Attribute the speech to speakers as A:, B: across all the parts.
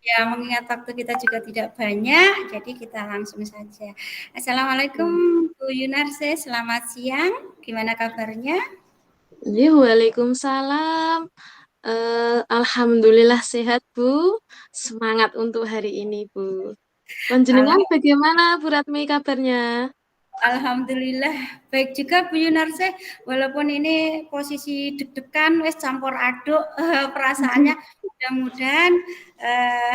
A: Ya, mengingat waktu kita juga tidak banyak, jadi kita langsung saja. Assalamualaikum
B: Hmm.
A: Bu Yunarse, selamat siang. Gimana kabarnya?
B: Ya, waalaikumsalam. Alhamdulillah sehat, Bu. Semangat untuk hari ini, Bu. Panjenengan
A: Alham-
B: bagaimana, Bu Ratmi, kabarnya?
A: Alhamdulillah baik juga Bu Yunarse. Walaupun ini posisi deg-degan, wes campur aduk perasaannya. Mudah-mudahan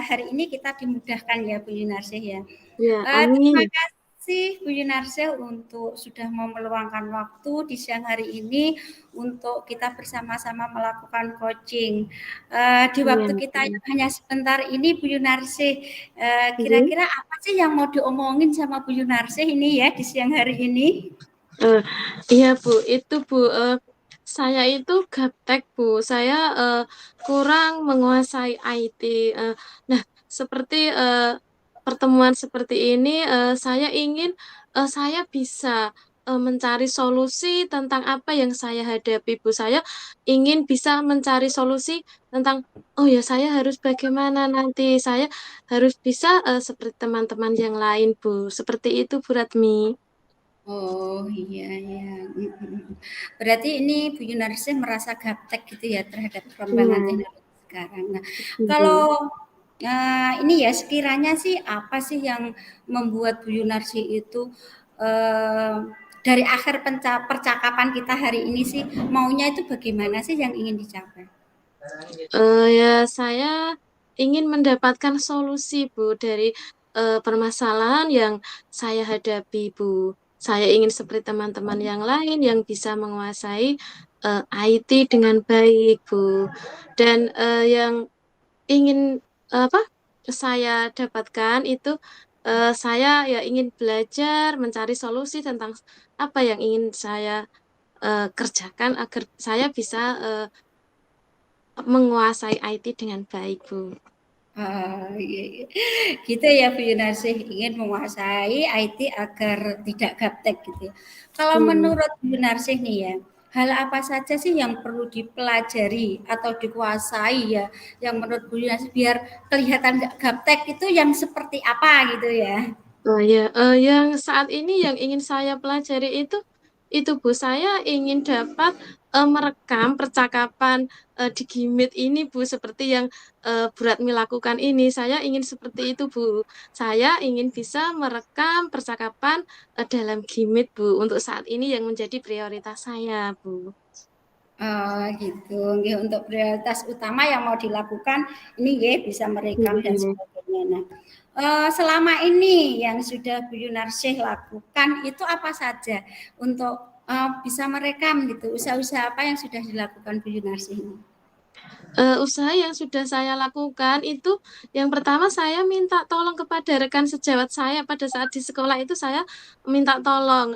A: hari ini kita dimudahkan ya Bu Yunarse ya.
B: Ya,
A: Terima
B: amin.
A: kasih Bu Yunarse untuk sudah mau meluangkan waktu di siang hari ini untuk kita bersama-sama melakukan coaching. Di
B: Iya,
A: waktu kita
B: Bu.
A: yang hanya sebentar ini Bu Yunarse,
B: Oke.
A: kira-kira apa sih yang mau diomongin sama Bu Yunarse ini ya di siang hari ini?
B: Eh, iya, Bu. Itu, Bu. Saya itu gaptek, Bu. Saya kurang menguasai IT. Nah, seperti pertemuan seperti ini, saya ingin saya bisa mencari solusi tentang apa yang saya hadapi, Bu. Saya ingin bisa mencari solusi tentang, oh ya, saya harus bagaimana nanti. Saya harus bisa seperti teman-teman yang lain, Bu. Seperti itu, Bu Ratmi.
A: Oh iya ya. Berarti ini Bu Yunarse merasa gaptek gitu ya terhadap perkembangan
B: Iya,
A: teknologi sekarang. Nah, kalau
B: Bu.
A: ini ya sekiranya sih apa sih yang membuat Bu Yunarsi itu eh, dari akhir percakapan kita hari ini sih maunya itu bagaimana sih yang ingin dicapai?
B: Ya, saya ingin mendapatkan solusi, Bu, dari permasalahan yang saya hadapi, Bu. Saya ingin seperti teman-teman yang lain yang bisa menguasai IT dengan baik, Bu. Dan yang ingin apa saya dapatkan itu saya ya ingin belajar mencari solusi tentang apa yang ingin saya kerjakan agar saya bisa menguasai IT dengan baik, Bu.
A: Iya, iya. Gitu ya Bu Yunarsi ingin menguasai IT agar tidak gaptek gitu ya. Kalau
B: Iya.
A: menurut Bu Yunarsi nih ya, hal apa saja sih yang perlu dipelajari atau dikuasai ya, yang menurut Bu Yunarsi biar kelihatan nggak gaptek itu yang seperti apa gitu ya?
B: Oh ya, yang saat ini yang ingin saya pelajari itu Bu, saya ingin dapat merekam percakapan di Gimit ini Bu, seperti yang Bu Ratmi lakukan ini. Saya ingin seperti itu Bu. Saya ingin bisa merekam percakapan dalam Gimit Bu, untuk saat ini yang menjadi prioritas saya Bu.
A: Gitu. Nggih, untuk prioritas utama yang mau dilakukan ini nggih bisa merekam dan
B: Iya.
A: sebagainya. Nah, selama ini yang sudah Bu Yunarsih lakukan itu apa saja untuk bisa merekam gitu, usaha-usaha apa yang sudah dilakukan Bu Yunarsih ini?
B: Usaha yang sudah saya lakukan itu yang pertama saya minta tolong kepada rekan sejawat saya pada saat di sekolah itu saya minta tolong.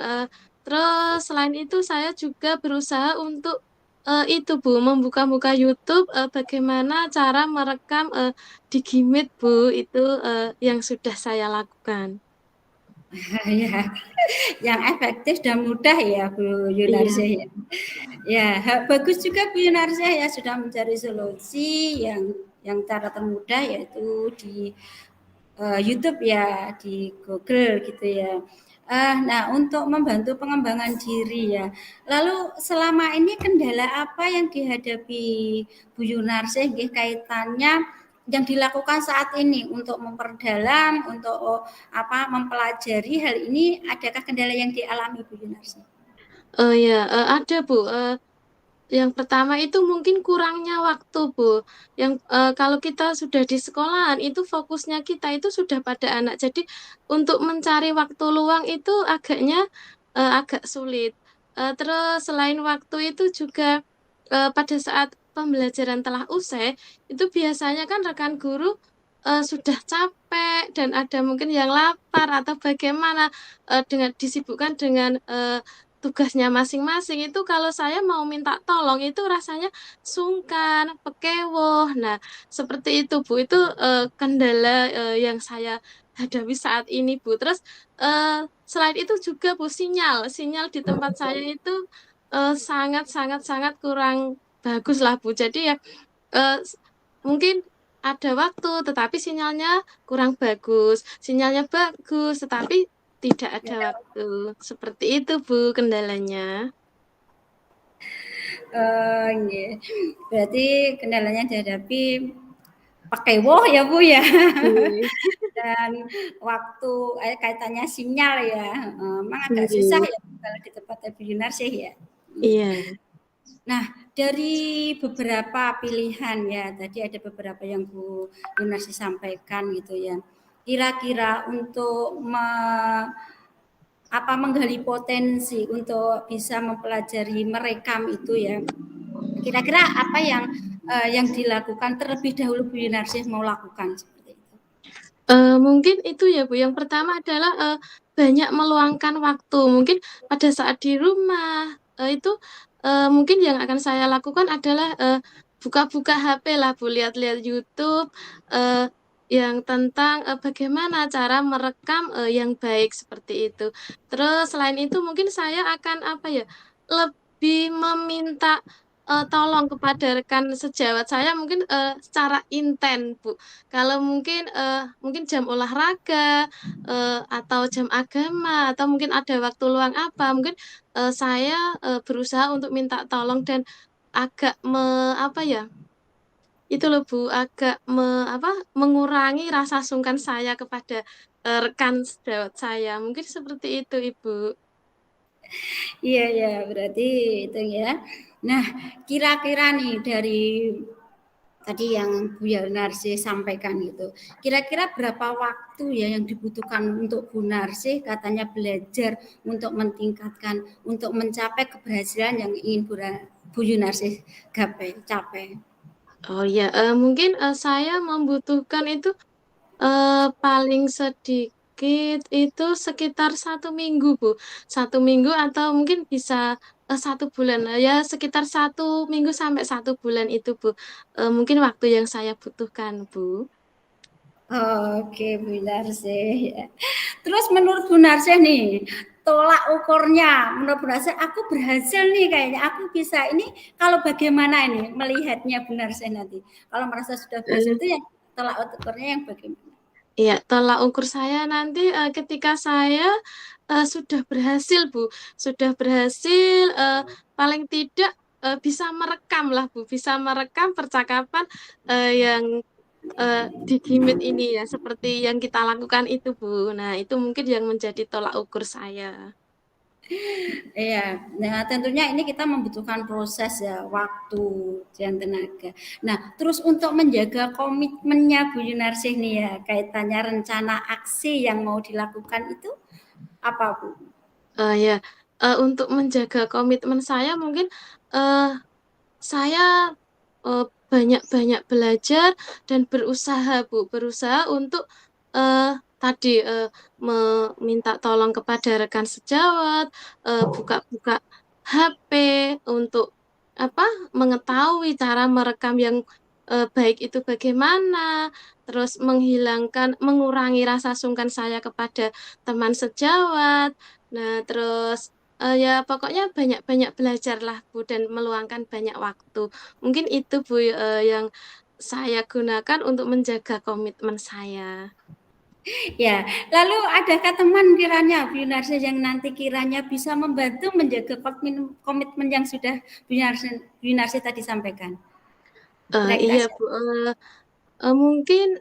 B: Terus selain itu saya juga berusaha untuk itu Bu membuka-buka YouTube bagaimana cara merekam di Gimit Bu itu yang sudah saya lakukan.
A: Ya, yang efektif dan mudah ya Bu
B: Iya,
A: Yunarsih ya. Ya, bagus juga Bu Yunarsih ya sudah mencari solusi yang cara termudah yaitu di YouTube ya, di Google gitu ya. Nah, untuk membantu pengembangan diri ya. Lalu selama ini kendala apa yang dihadapi Bu Yunarsih nggih kaitannya yang dilakukan saat ini untuk memperdalam, untuk apa mempelajari hal ini, adakah kendala yang dialami Bu Yunarsih?
B: ya ada Bu. Yang pertama itu mungkin kurangnya waktu, Bu. Yang kalau kita sudah di sekolahan itu fokusnya kita itu sudah pada anak. Jadi untuk mencari waktu luang itu agaknya agak sulit. Terus selain waktu itu juga pada saat pembelajaran telah usai itu biasanya kan rekan guru sudah capek dan ada mungkin yang lapar atau bagaimana dengan disibukkan dengan tugasnya masing-masing itu kalau saya mau minta tolong itu rasanya sungkan, pekewoh. Nah, seperti itu Bu, itu kendala yang saya hadapi saat ini Bu. Terus selain itu juga Bu sinyal di tempat saya itu sangat sangat sangat kurang bagus lah Bu. Jadi ya eh, mungkin ada waktu tetapi sinyalnya kurang bagus, sinyalnya bagus tetapi tidak ada waktu. Seperti itu, Bu, kendalanya.
A: Nggih. Berarti kendalanya dihadapi pakai woh ya Bu ya.
B: Nggih.
A: Dan waktu kaitannya sinyal ya, memang agak susah
B: Nggih.
A: ya kalau di tempatnya Bu Yunarsih ya.
B: Iya.
A: Nah, dari beberapa pilihan ya, tadi ada beberapa yang Bu Yunarsih sampaikan gitu ya. Kira-kira untuk menggali potensi untuk bisa mempelajari merekam itu ya. Kira-kira apa yang dilakukan terlebih dahulu Bu Yunarsih mau lakukan seperti itu?
B: Mungkin itu ya, Bu, yang pertama adalah, banyak meluangkan waktu. Mungkin pada saat di rumah, itu, mungkin yang akan saya lakukan adalah, buka-buka HP lah, Bu, lihat-lihat YouTube, eee, yang tentang, bagaimana cara merekam, yang baik, seperti itu. Terus selain itu mungkin saya akan, apa ya, lebih meminta, tolong kepada rekan sejawat saya mungkin, secara inten, Bu. Kalau mungkin jam olahraga, atau jam agama, atau mungkin ada waktu luang apa, mungkin, saya, berusaha untuk minta tolong dan agak apa ya, itu loh Bu, agak mengurangi rasa sungkan saya kepada, rekan sejawat saya, mungkin seperti itu, Ibu.
A: Iya ya, berarti itu ya. Nah, kira-kira nih dari tadi yang Bu Narsih sampaikan gitu. Kira-kira berapa waktu ya yang dibutuhkan untuk Bu Narsih katanya belajar untuk mentingkatkan, untuk mencapai keberhasilan yang ingin Bu Narsih capai?
B: Oh iya, mungkin, saya membutuhkan itu, paling sedikit itu sekitar 1 minggu, Bu. 1 minggu atau mungkin bisa, 1 bulan, ya sekitar 1 minggu sampai 1 bulan itu, Bu, mungkin waktu yang saya butuhkan, Bu.
A: Oke, Bu Narsih. Ya. Terus menurut Bu Narsih nih, tolak ukurnya, menurut Bu Narsih, aku berhasil nih kayaknya, aku bisa ini. Kalau bagaimana ini melihatnya Bu Narsih nanti? Kalau merasa sudah berhasil
B: Heeh.
A: itu ya tolak ukurnya yang bagaimana?
B: Iya, tolak ukur saya nanti, ketika saya, sudah berhasil, Bu, sudah berhasil, paling tidak, bisa merekamlah, Bu, bisa merekam percakapan, yang, di Gimit ini ya, seperti yang kita lakukan itu, Bu. Nah, itu mungkin yang menjadi tolak ukur saya.
A: Iya, nah tentunya ini kita membutuhkan proses ya, waktu dan tenaga. Nah, terus untuk menjaga komitmennya Bu Yunarsih nih ya, kaitannya rencana aksi yang mau dilakukan itu apa Bu?
B: Ya, untuk menjaga komitmen saya mungkin, eee, saya, banyak-banyak belajar dan berusaha, Bu, berusaha untuk, tadi, meminta tolong kepada rekan sejawat, buka-buka HP untuk, mengetahui cara merekam yang, baik itu bagaimana, terus mengurangi rasa sungkan saya kepada teman sejawat. Nah, terus, ya pokoknya banyak-banyak belajarlah, Bu, dan meluangkan banyak waktu. Mungkin itu, Bu, yang saya gunakan untuk menjaga komitmen saya.
A: Ya, lalu adakah teman kiranya Bu Yunarsi yang nanti kiranya bisa membantu menjaga komitmen yang sudah Bu Yunarsi tadi sampaikan? Kira-kira
B: Iya, Bu,
A: siapa?
B: mungkin,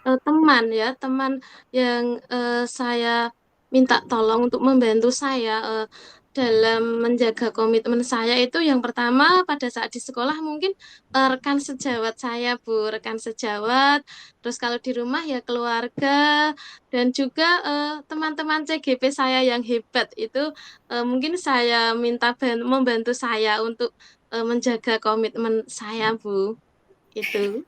B: teman ya, teman yang, saya minta tolong untuk membantu saya, dalam menjaga komitmen saya itu yang pertama pada saat di sekolah mungkin, rekan sejawat saya, Bu, rekan sejawat, terus kalau di rumah ya keluarga, dan juga, teman-teman CGP saya yang hebat itu, mungkin saya minta membantu saya untuk, menjaga komitmen saya, Bu, itu.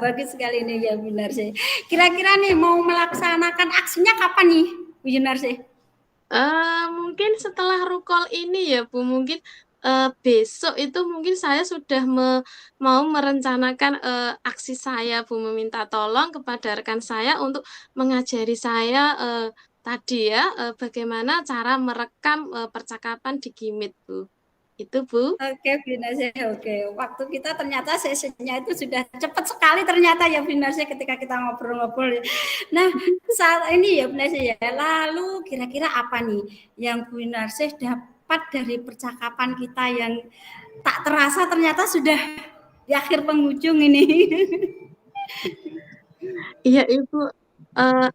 A: Bagus sekali nih ya Bu Yunarsi. Kira-kira nih mau melaksanakan aksinya kapan nih Bu Yunarsi?
B: Mungkin setelah rukol ini ya, Bu, mungkin, besok itu mungkin saya sudah mau merencanakan, aksi saya, Bu, meminta tolong kepada rekan saya untuk mengajari saya, tadi ya, bagaimana cara merekam, percakapan di Gimit, Bu. Itu Bu.
A: Oke, Bu Nasih. Oke, waktu kita ternyata sesinya itu sudah cepat sekali ternyata ya Bu Nasih ketika kita ngobrol-ngobrol. Nah, saat ini ya Bu Nasih ya. Lalu kira-kira apa nih yang Bu Nasih dapat dari percakapan kita yang tak terasa ternyata sudah di akhir penghujung ini.
B: Iya Ibu, eh,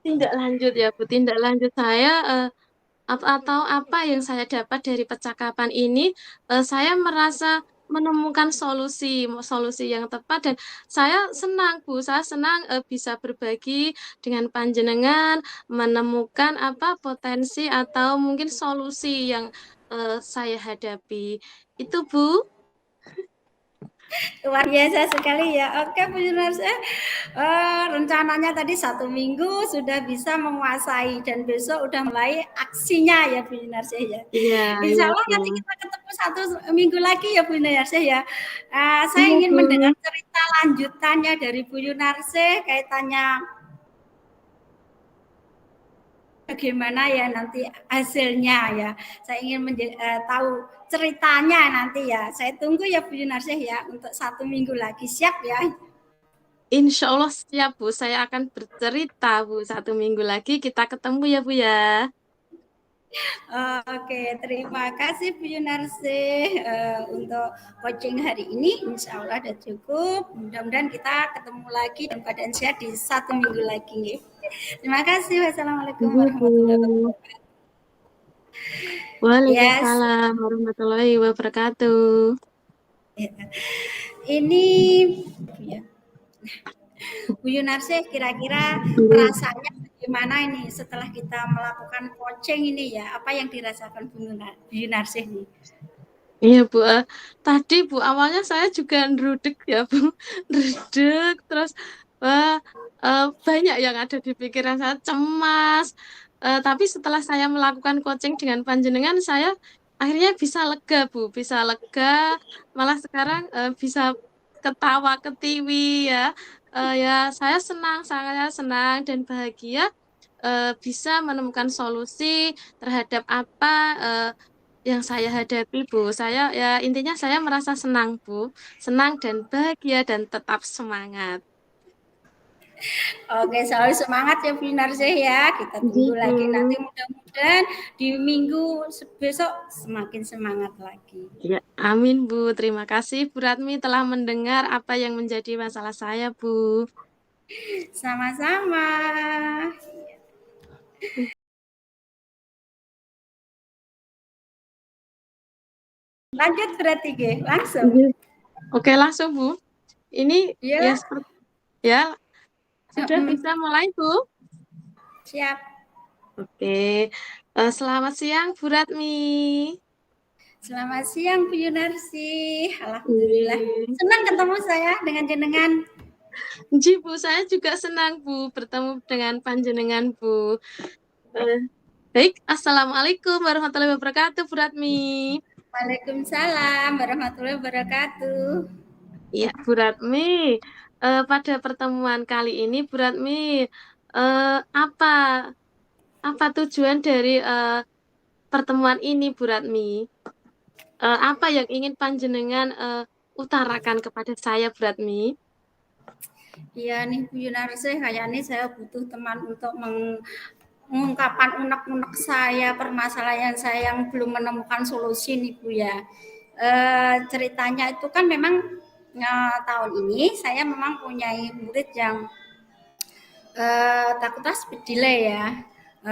B: tindak lanjut ya Bu, tindak lanjut saya atau apa yang saya dapat dari percakapan ini, saya merasa menemukan solusi solusi yang tepat dan saya senang Bu, saya senang bisa berbagi dengan panjenengan, menemukan apa potensi atau mungkin solusi yang saya hadapi. Itu Bu.
A: Luar biasa sekali ya. Oke, Bu Yunarsa. Rencananya tadi 1 minggu sudah bisa menguasai dan besok udah mulai aksinya ya Bu Yunarsa ya.
B: Iya,
A: Insya
B: iya
A: Allah
B: Bu.
A: nanti kita ketemu 1 minggu lagi ya Bu Yunarsa ya. Saya
B: Iya
A: ingin
B: Bu.
A: mendengar cerita lanjutannya dari Bu Yunarsa kaitannya bagaimana ya nanti hasilnya ya. Saya ingin tahu ceritanya nanti ya. Saya tunggu ya Bu Yunarsih ya untuk 1 minggu lagi. Siap ya?
B: Insya Allah siap Bu, saya akan bercerita Bu 1 minggu lagi kita ketemu ya Bu ya.
A: Oke, terima kasih Bu Yunarsih untuk coaching hari ini. Insya Allah sudah cukup. Mudah-mudahan kita ketemu lagi dan badan sehat di 1 minggu lagi. Terima kasih. Wassalamualaikum
B: Iya Bu.
A: warahmatullahi wabarakatuh. Yes.
B: Waalaikumsalam warahmatullahi wabarakatuh.
A: Ini ya. Bu Yunarsih, kira-kira perasaannya bagaimana ini setelah kita melakukan coaching ini ya? Apa yang dirasakan Bu Yunarsih nih?
B: Iya Bu, tadi Bu awalnya saya juga ngerudek ya Bu, ngerudek terus wah, banyak yang ada di pikiran saya cemas. Tapi setelah saya melakukan coaching dengan panjenengan, saya akhirnya bisa lega Bu, bisa lega. Malah sekarang bisa ketawa ketiwi ya. Ya saya senang, saya senang dan bahagia bisa menemukan solusi terhadap apa yang saya hadapi, Bu. Saya ya intinya saya merasa senang, Bu. Senang dan bahagia dan tetap semangat.
A: Oke, selalu semangat ya Bu Yunarsih ya. Kita tunggu
B: Gitu.
A: lagi nanti mudah-mudahan di minggu besok semakin semangat lagi.
B: Ya, amin, Bu. Terima kasih Bu Ratmi telah mendengar apa yang menjadi masalah saya, Bu.
A: Sama-sama. Lanjut berarti Ge, langsung.
B: Oke, langsung, Bu. Ini ya
A: Ya.
B: seperti ya sudah bisa mulai, Bu.
A: Siap.
B: Oke. Selamat siang, Bu Ratmi.
A: Selamat siang Bu Yunarsih. Alhamdulillah. Senang ketemu saya dengan jenengan.
B: Ji, Bu, saya juga senang, Bu, bertemu dengan panjenengan, Bu. Baik, Assalamualaikum warahmatullahi wabarakatuh, Bu Ratmi.
A: Waalaikumsalam warahmatullahi wabarakatuh.
B: Iya, Bu Ratmi. Pada pertemuan kali ini, Bu Ratmi, apa tujuan dari pertemuan ini, Bu Ratmi? Apa yang ingin panjenengan utarakan kepada saya, Bu Ratmi?
A: Iya nih Bu Yunarsih, kayaknya saya butuh teman untuk mengungkapkan unek-unek saya, permasalahan saya yang belum menemukan solusi nih Bu ya. Ceritanya itu kan memang tahun ini saya memang punya murid yang takutnya speed delay ya,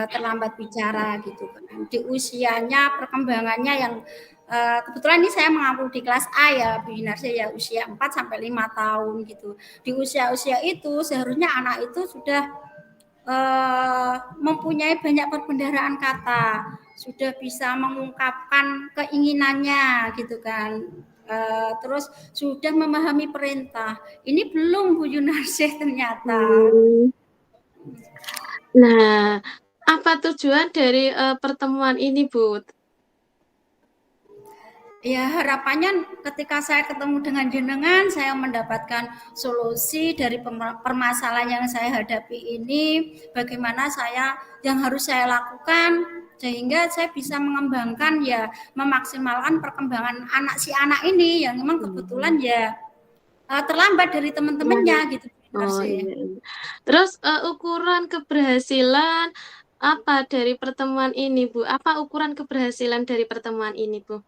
A: terlambat bicara gitu kan. Di usianya perkembangannya yang kebetulan ini saya mengampu di kelas A ya Bu Yunarsih ya, usia 4 sampai 5 tahun gitu. Di usia-usia itu seharusnya anak itu sudah mempunyai banyak perbendaharaan kata, sudah bisa mengungkapkan keinginannya gitu kan. Terus sudah memahami perintah. Ini belum Bu Yunarsih ternyata.
B: Nah, apa tujuan dari pertemuan ini, Bu?
A: Ya harapannya ketika saya ketemu dengan jenengan, saya mendapatkan solusi dari permasalahan yang saya hadapi ini, bagaimana yang harus saya lakukan sehingga saya bisa mengembangkan ya, memaksimalkan perkembangan si anak ini yang memang kebetulan ya terlambat dari teman-temannya gitu.
B: Oh iya, iya. Terus ukuran keberhasilan apa dari pertemuan ini, Bu? Apa ukuran keberhasilan dari pertemuan ini, Bu?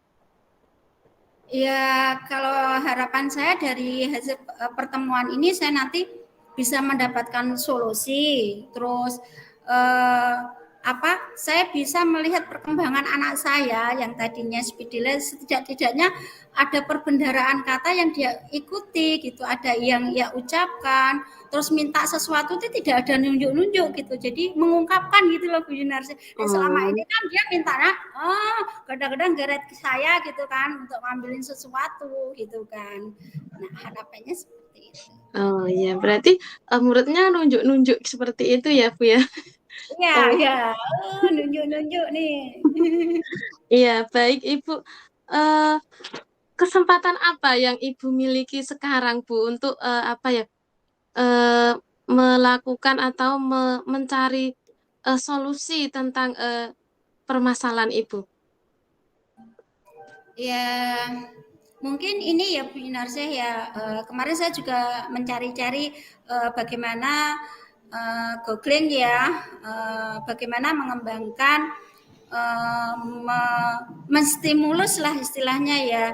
A: Ya, kalau harapan saya dari hasil pertemuan ini saya nanti bisa mendapatkan solusi, terus saya bisa melihat perkembangan anak saya yang tadinya speechless, setidak-tidaknya ada perbendaharaan kata yang dia ikuti gitu, ada yang ia ucapkan, terus minta sesuatu itu tidak ada nunjuk-nunjuk gitu, jadi mengungkapkan gitu loh Bu Yunarsi. Selama ini kan dia mintanya kadang-kadang geret ke saya gitu kan untuk ngambilin sesuatu gitu kan. Nah harapannya seperti itu.
B: Oh iya, berarti muridnya nunjuk-nunjuk seperti itu ya, Bu ya?
A: Iya,
B: Oh.
A: iya. Nunjuk-nunjuk nih.
B: Iya, baik Ibu. Kesempatan apa yang Ibu miliki sekarang, Bu, untuk melakukan atau mencari solusi tentang permasalahan Ibu?
A: Ya, mungkin ini ya Bu Inarsih ya, kemarin saya juga mencari-cari bagaimana googling ya, bagaimana mengembangkan menstimulus lah istilahnya ya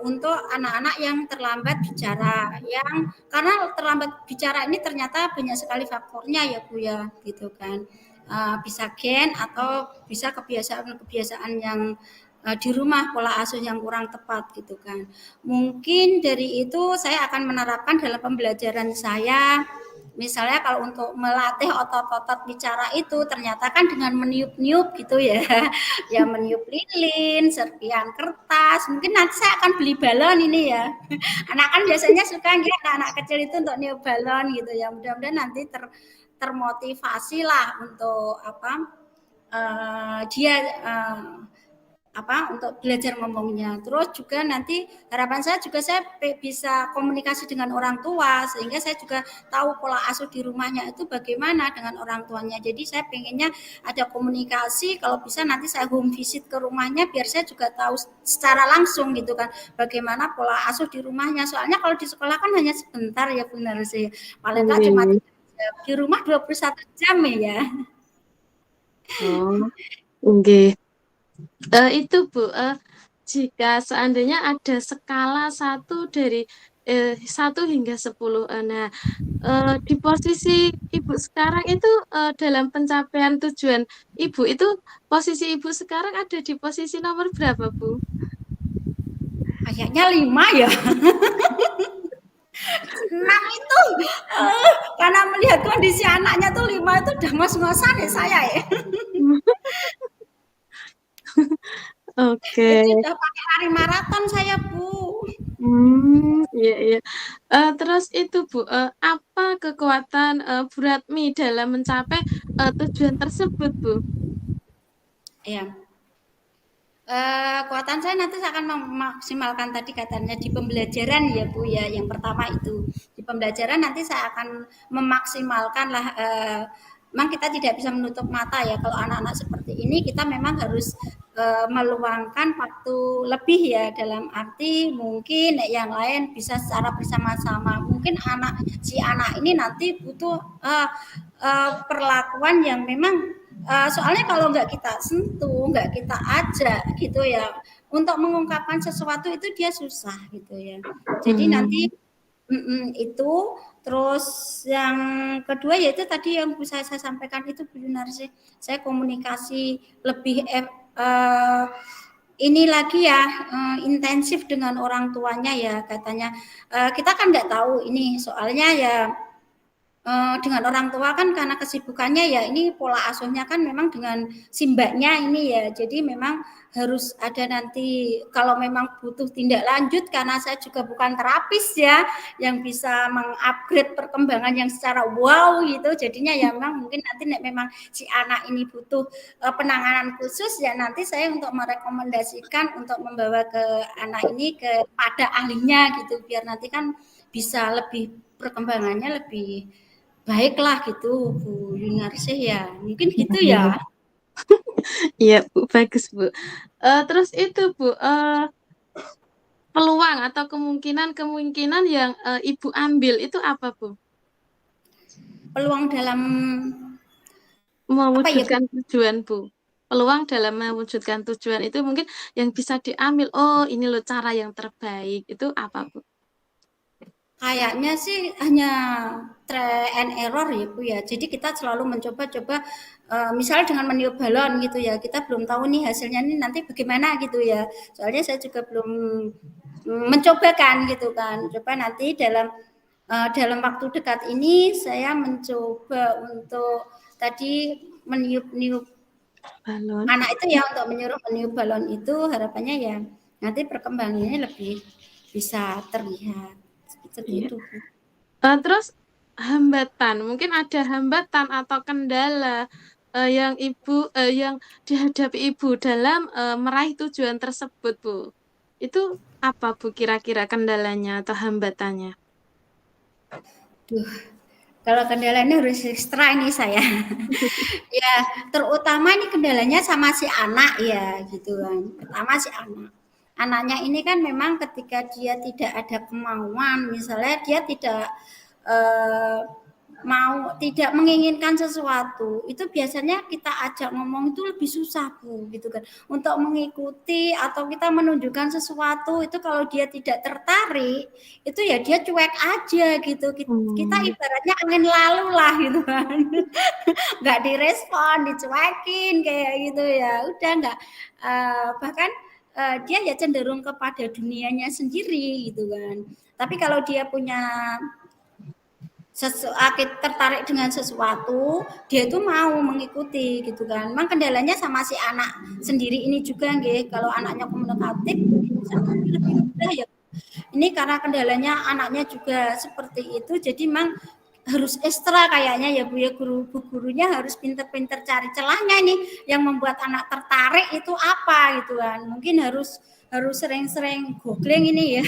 A: untuk anak-anak yang terlambat bicara, yang karena terlambat bicara ini ternyata banyak sekali faktornya ya Bu ya, gitu kan. Bisa gen atau bisa kebiasaan-kebiasaan yang di rumah, pola asuh yang kurang tepat gitu kan. Mungkin dari itu saya akan menerapkan dalam pembelajaran saya. Misalnya kalau untuk melatih otot-otot bicara itu ternyata kan dengan meniup-niup gitu ya. Ya meniup lilin, serpihan kertas. Mungkin nanti saya akan beli balon ini ya. Anak kan biasanya suka nggak anak-anak kecil itu untuk niup balon gitu ya. Mudah-mudahan nanti termotivasi lah untuk dia untuk belajar ngomongnya. Terus juga nanti harapan saya juga saya bisa komunikasi dengan orang tua sehingga saya juga tahu pola asuh di rumahnya itu bagaimana dengan orang tuanya. Jadi saya pengennya ada komunikasi, kalau bisa nanti saya home visit ke rumahnya biar saya juga tahu secara langsung gitu kan bagaimana pola asuh di rumahnya. Soalnya kalau di sekolah kan hanya sebentar ya benar sih. Paling enggak cuma di rumah 21 jam ya.
B: Oh, oke. Itu Bu, jika seandainya ada skala 1 hingga 10, nah di posisi Ibu sekarang itu dalam pencapaian tujuan Ibu itu posisi Ibu sekarang ada di posisi nomor berapa, Bu?
A: Kayaknya 5 ya. 6 itu karena melihat kondisi anaknya tuh 5 itu udah ngos-ngosan ya saya ya.
B: Oke.
A: Itu udah pakai lari maraton saya Bu.
B: Iya, iya. Terus itu Bu, apa kekuatan Bu Ratmi dalam mencapai tujuan tersebut, Bu?
A: Ya. Kekuatan saya nanti saya akan memaksimalkan tadi katanya di pembelajaran ya Bu ya. Yang pertama itu di pembelajaran nanti saya akan memaksimalkan lah. Memang kita tidak bisa menutup mata ya kalau anak-anak seperti ini kita memang harus meluangkan waktu lebih ya dalam arti mungkin yang lain bisa secara bersama-sama. Mungkin si anak ini nanti butuh perlakuan yang memang soalnya kalau nggak kita sentuh, nggak kita ajak gitu ya, untuk mengungkapkan sesuatu itu dia susah gitu ya. Jadi nanti itu terus yang kedua yaitu tadi yang bisa saya sampaikan itu benar sih. Saya komunikasi lebih ini lagi ya intensif dengan orang tuanya ya katanya. Kita kan nggak tahu ini soalnya ya dengan orang tua kan karena kesibukannya ya ini pola asuhnya kan memang dengan si mbaknya ini ya. Jadi memang harus ada nanti kalau memang butuh tindak lanjut karena saya juga bukan terapis ya yang bisa mengupgrade perkembangan yang secara wow gitu. Jadinya ya memang mungkin nanti memang si anak ini butuh penanganan khusus ya nanti saya untuk merekomendasikan untuk membawa ke anak ini kepada ahlinya gitu biar nanti kan bisa lebih perkembangannya lebih baiklah gitu Bu Yunarsih ya mungkin gitu ya.
B: Iya, Bu, bagus, Bu. Terus itu, Bu, peluang atau kemungkinan-kemungkinan yang Ibu ambil itu apa, Bu?
A: Peluang dalam apa ya Bu?
B: Mewujudkan tujuan, Bu. Peluang dalam mewujudkan tujuan itu mungkin yang bisa diambil. Oh, ini loh cara yang terbaik. Itu apa, Bu?
A: Kayaknya sih hanya try and error ya Bu ya. Jadi kita selalu mencoba-coba, misal dengan meniup balon gitu ya, kita belum tahu nih hasilnya nih nanti bagaimana gitu ya. Soalnya saya juga belum mencoba kan gitu kan. Coba nanti dalam waktu dekat ini saya mencoba untuk tadi meniup-niup
B: Balon.
A: anak itu ya, untuk menyuruh meniup balon itu harapannya ya nanti perkembangannya lebih bisa terlihat seperti
B: Iya.
A: itu Bu.
B: Terus hambatan, mungkin ada hambatan atau kendala yang yang dihadapi Ibu dalam meraih tujuan tersebut, Bu. Itu apa, Bu, kira-kira kendalanya atau hambatannya?
A: Duh, kalau kendalanya harus ekstra ini saya. Ya, terutama ini kendalanya sama si anak ya gitu kan. Pertama si anak. Anaknya ini kan memang ketika dia tidak ada kemauan, misalnya dia tidak eh, tidak menginginkan sesuatu, itu biasanya kita ajak ngomong itu lebih susah Bu, gitu kan. Untuk mengikuti atau kita menunjukkan sesuatu itu kalau dia tidak tertarik, itu ya dia cuek aja gitu. Kita
B: Hmm.
A: ibaratnya angin lalu lah gitu kan. Nggak direspon, dicuekin kayak gitu ya. Udah nggak bahkan dia ya cenderung kepada dunianya sendiri gitu kan. Tapi kalau dia punya tertarik dengan sesuatu, dia itu mau mengikuti gitu kan. Memang kendalanya sama si anak sendiri ini juga nggih. Kalau anaknya komunikatif insya Allah lebih mudah ya. Ini karena kendalanya anaknya juga seperti itu, jadi memang harus ekstra kayaknya ya Bu ya, gurunya harus pinter-pinter cari celahnya ini yang membuat anak tertarik itu apa gitu kan. Mungkin harus harus sering-sering googling ini ya.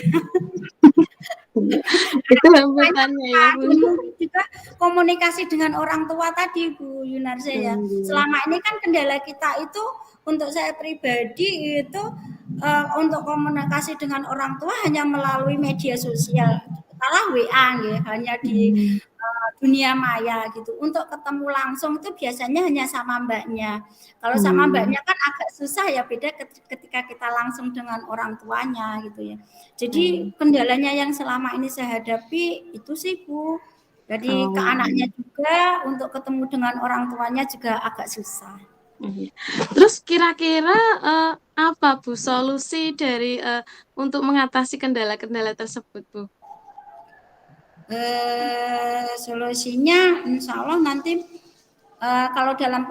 B: Itu hambatannya ya, Bu.
A: Dan mungkin juga komunikasi dengan orang tua tadi Bu Yunarsa ya.
B: Hmm.
A: Selama ini kan kendala kita itu untuk saya pribadi itu untuk komunikasi dengan orang tua hanya melalui media sosial. Katakanlah WA ya, hanya di
B: Hmm.
A: dunia maya gitu. Untuk ketemu langsung itu biasanya hanya sama mbaknya. Kalau sama
B: Hmm.
A: mbaknya kan agak susah ya, beda ketika kita langsung dengan orang tuanya gitu ya.
B: Hmm.
A: Jadi kendalanya yang selama ini saya hadapi itu sih Bu. Jadi ke
B: Oh,
A: anaknya juga untuk ketemu dengan orang tuanya juga agak susah.
B: iya. Terus kira-kira apa, Bu, solusi dari untuk mengatasi kendala-kendala tersebut, Bu?
A: Solusinya insya Allah nanti kalau dalam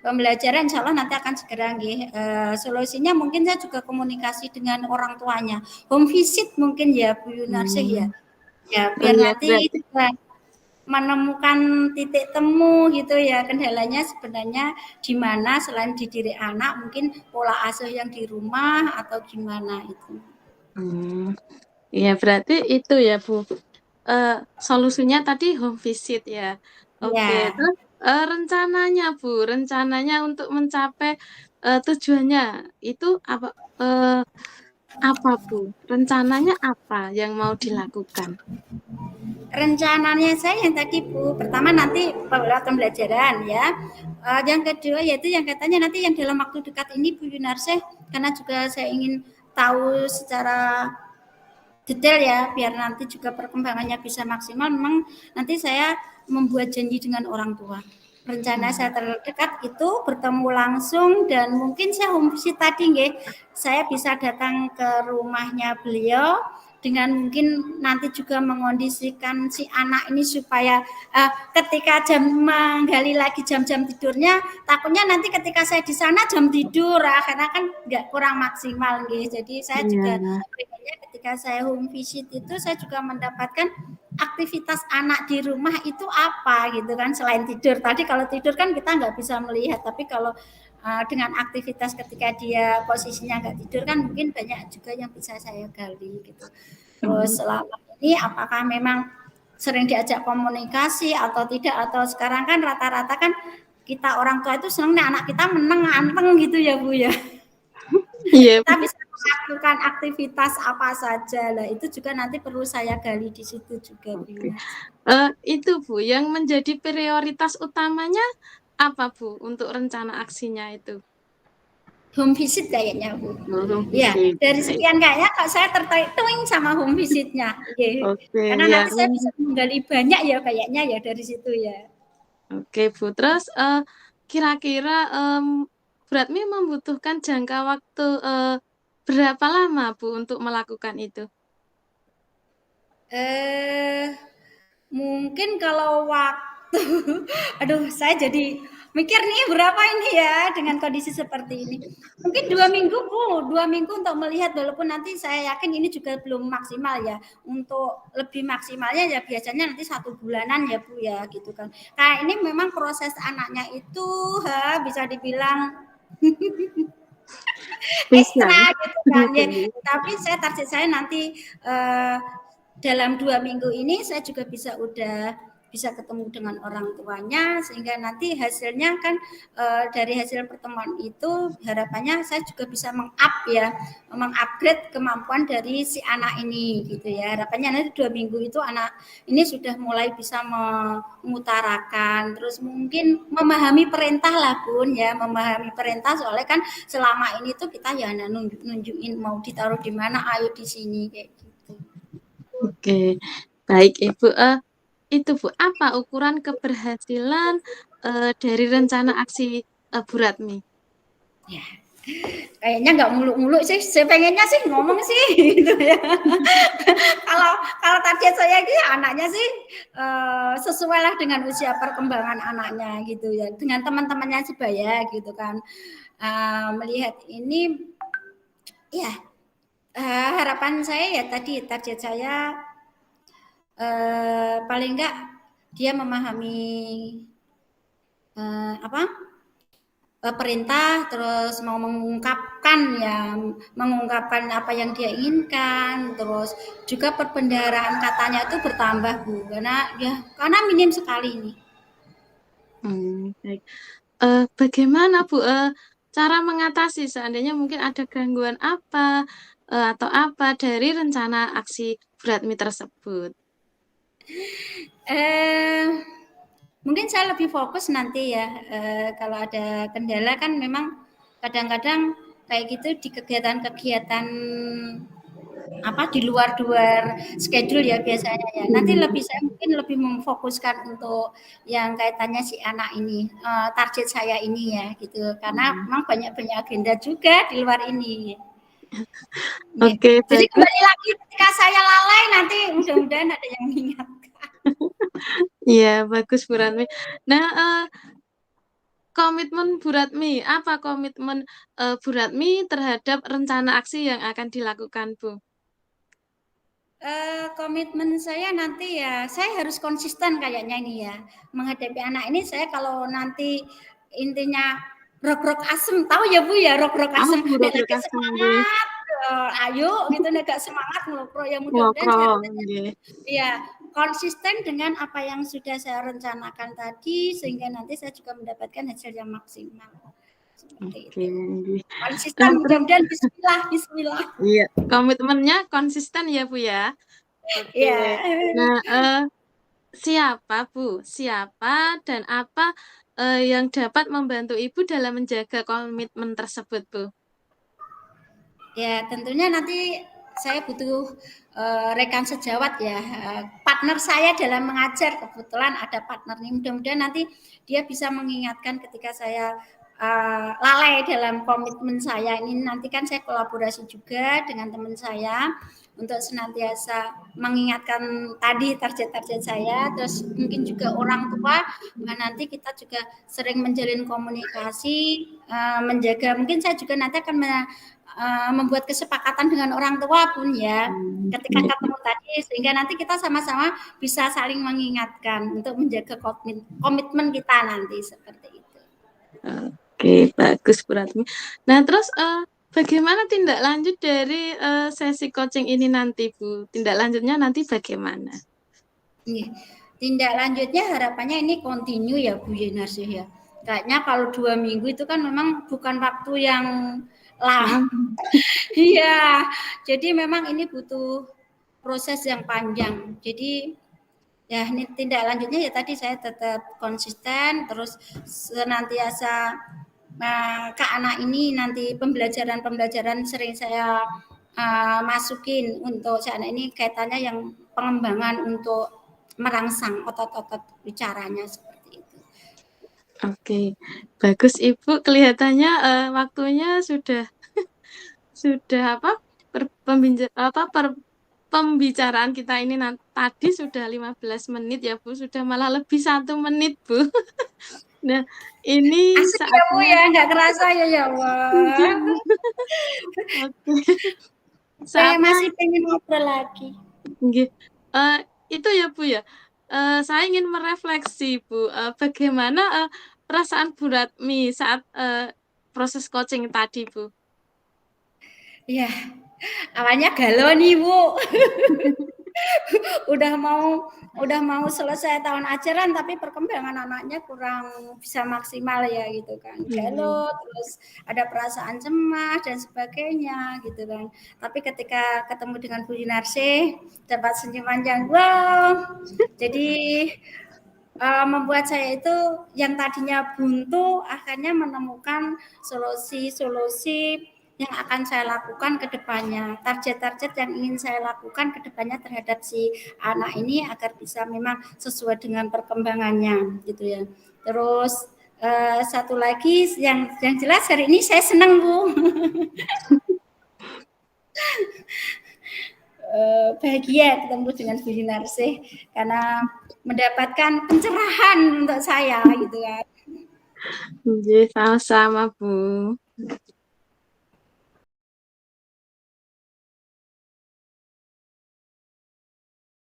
A: pembelajaran insya Allah nanti akan segera solusinya mungkin saya juga komunikasi dengan orang tuanya. Home visit mungkin ya Bu Yunarsih ya.
B: Hmm.
A: Ya
B: Oh
A: biar
B: iya,
A: nanti
B: berarti.
A: juga menemukan titik temu gitu ya, kendalanya sebenarnya di mana selain di diri anak, mungkin pola asuh yang di rumah atau gimana itu.
B: Hmm. Iya, berarti itu ya, Bu. Solusinya tadi home visit ya. Oke,
A: Ya,
B: terus rencananya, Bu, rencananya untuk mencapai tujuannya itu apa? eh, apa, Bu? Rencananya apa yang mau dilakukan?
A: rencananya saya yang tadi Bu, pertama nanti pembelajaran ya. Yang kedua yaitu yang katanya nanti yang dalam waktu dekat ini Bu Yunarseh, karena juga saya ingin tahu secara detail ya biar nanti juga perkembangannya bisa maksimal, memang nanti saya membuat janji dengan orang tua. Rencana
B: Hmm.
A: saya terdekat itu bertemu langsung dan mungkin saya home visit tadi nggih. Saya bisa datang ke rumahnya beliau dengan mungkin nanti juga mengondisikan si anak ini supaya ketika jam menggali lagi jam-jam tidurnya, takutnya nanti ketika saya di sana jam tidur karena kan nggak kurang maksimal gitu. Jadi saya juga
B: Iya.
A: ketika saya home visit itu saya juga mendapatkan aktivitas anak di rumah itu apa gitu kan, selain tidur. Tadi kalau tidur kan kita nggak bisa melihat, tapi kalau dengan aktivitas ketika dia posisinya nggak tidur kan mungkin banyak juga yang bisa saya gali gitu.
B: Hmm.
A: Terus selama ini apakah memang sering diajak komunikasi atau tidak, atau sekarang kan rata-rata kan kita orang tua itu senang nih anak kita menang anteng gitu ya Bu ya.
B: Iya,
A: Kita bisa melakukan aktivitas apa saja lah. Itu juga nanti perlu saya gali di situ juga Bu
B: oke.
A: Yunas.
B: Itu Bu, yang menjadi prioritas utamanya apa Bu untuk rencana aksinya itu?
A: Home visit kayaknya Bu.
B: Belum
A: Ya,
B: visit.
A: dari
B: Baik.
A: sekian kayaknya kok saya tertarik tuing sama home visitnya. Oke.
B: Oke,
A: Karena
B: ya.
A: nanti saya bisa menggali banyak ya kayaknya ya dari situ ya.
B: Oke, Bu. Terus kira-kira Beratmi membutuhkan jangka waktu berapa lama Bu untuk melakukan itu?
A: Eh, mungkin kalau waktu, aduh, saya jadi mikir nih berapa ini ya dengan kondisi seperti ini. Mungkin 2 minggu Bu, 2 minggu untuk melihat walaupun nanti saya yakin ini juga belum maksimal ya. Untuk lebih maksimalnya ya biasanya nanti 1 bulanan ya Bu ya gitu kan. Nah ini memang proses anaknya itu bisa dibilang
B: Bisa.
A: ekstra gitu kan ya.
B: Oke.
A: Tapi target saya nanti dalam 2 minggu ini saya juga bisa ketemu dengan orang tuanya sehingga nanti hasilnya kan dari hasil pertemuan itu harapannya saya juga bisa mengupgrade kemampuan dari si anak ini gitu ya. Harapannya nanti 2 minggu itu anak ini sudah mulai bisa mengutarakan terus mungkin memahami perintah lah Bun ya, memahami perintah soalnya kan selama ini tuh kita ya nunjukin mau ditaruh di mana ayo di sini kayak gitu.
B: Oke. Baik, Ibu. Itu Bu, apa ukuran keberhasilan dari rencana aksi Bu Ratmi?
A: Ya, kayaknya nggak muluk-muluk sih. Saya pengennya sih ngomong sih gitu ya. kalau kalau target saya ini anaknya sih sesuai lah dengan usia perkembangan anaknya gitu ya. Dengan teman-temannya sebaya gitu kan. Melihat ini ya harapan saya ya tadi target saya paling enggak dia memahami apa perintah terus mau mengungkapkan apa yang dia inginkan terus juga perbendaharaan katanya itu bertambah Bu karena minim sekali ini.
B: Baik. Bagaimana Bu cara mengatasi seandainya mungkin ada gangguan apa atau apa dari rencana aksi Beratmi tersebut?
A: eh Mungkin saya lebih fokus nanti ya kalau ada kendala kan memang kadang-kadang kayak gitu di kegiatan-kegiatan apa di luar schedule ya biasanya ya. Nanti saya mungkin lebih memfokuskan untuk yang kaitannya si anak ini, target saya ini ya gitu. Karena memang banyak-banyak agenda juga di luar ini. Ya.
B: Oke,
A: Jadi
B: bagus.
A: kembali lagi ketika saya lalai nanti mudah-mudahan ada yang mengingatkan.
B: Iya, bagus Bu Ratmi. Nah, komitmen Bu Ratmi, apa komitmen Bu Ratmi terhadap rencana aksi yang akan dilakukan Bu?
A: Komitmen saya nanti ya, saya harus konsisten kayaknya ini ya. Menghadapi anak ini saya kalau nanti intinya rok-rok asem, tahu ya Bu ya rok-rok
B: Oh,
A: asem,
B: Bu
A: nek
B: Ratmi
A: lagi
B: Kasem nggih.
A: semangat, ayo gitu, nek gak semangat ngelokro ya mudah-mudahan saya
B: Ngokro
A: rasanya
B: nggih.
A: ya konsisten dengan apa yang sudah saya rencanakan tadi sehingga nanti saya juga mendapatkan hasil yang maksimal. Seperti
B: Oke,
A: itu.
B: nggih.
A: Konsisten
B: Terus
A: mudah-mudahan bismillah.
B: iya, komitmennya konsisten ya Bu ya. Oke.
A: Iya.
B: Nah, siapa Bu? Siapa dan apa yang dapat membantu Ibu dalam menjaga komitmen tersebut Bu?
A: Ya, tentunya nanti saya butuh rekan sejawat ya. Partner saya dalam mengajar kebetulan ada partner ini. Mudah-mudahan nanti dia bisa mengingatkan ketika saya lalai dalam komitmen saya ini. Nanti kan saya kolaborasi juga dengan teman saya untuk senantiasa mengingatkan tadi target-target saya. Terus mungkin juga orang tua. Nanti kita juga sering menjalin komunikasi, menjaga. Mungkin saya juga nanti akan membuat kesepakatan dengan orang tua pun ya ketika ketemu tadi sehingga nanti kita sama-sama bisa saling mengingatkan untuk menjaga komitmen kita nanti seperti itu.
B: Oke, bagus Bu Ratmi. Nah, terus bagaimana tindak lanjut dari sesi coaching ini nanti Bu? Tindak lanjutnya nanti bagaimana?
A: Tindak lanjutnya harapannya ini continue ya Bu Yunarsyah ya. Kayaknya kalau 2 minggu itu kan memang bukan waktu yang lama. Iya, jadi memang ini butuh proses yang panjang. Jadi ya ini tindak lanjutnya ya tadi saya tetap konsisten, terus senantiasa ke anak ini nanti pembelajaran sering saya masukin untuk si anak ini kaitannya yang pengembangan untuk merangsang otot-otot bicaranya seperti itu.
B: Oke, bagus Ibu. Kelihatannya waktunya sudah apa pembicaraan kita ini tadi sudah 15 menit ya Bu, sudah malah lebih 1 menit Bu. Nah, ini
A: Asik ya Bu
B: saatnya
A: ya, nggak kerasa ya ya Allah.
B: Oke.
A: Saya
B: Saatnya
A: masih pengen ngobrol lagi.
B: itu ya Bu ya. Saya ingin merefleksi Bu, bagaimana perasaan Bu Ratmi saat proses coaching tadi Bu?
A: Iya, awalnya galau nih Bu. udah mau selesai tahun ajaran tapi perkembangan anaknya kurang bisa maksimal ya gitu kan. Galau, terus ada perasaan cemas dan sebagainya gitu kan. Tapi ketika ketemu dengan Bu Yunarsi dapat senyuman yang wow. Jadi membuat saya itu yang tadinya buntu akhirnya menemukan solusi-solusi yang akan saya lakukan ke depannya. Target-target yang ingin saya lakukan ke depannya terhadap si anak ini agar bisa memang sesuai dengan perkembangannya gitu ya. Terus satu lagi yang jelas hari ini saya senang Bu. Bahagia ketemu dengan Bu Yunarsi karena mendapatkan pencerahan untuk saya gitu kan.
B: Sama-sama Bu.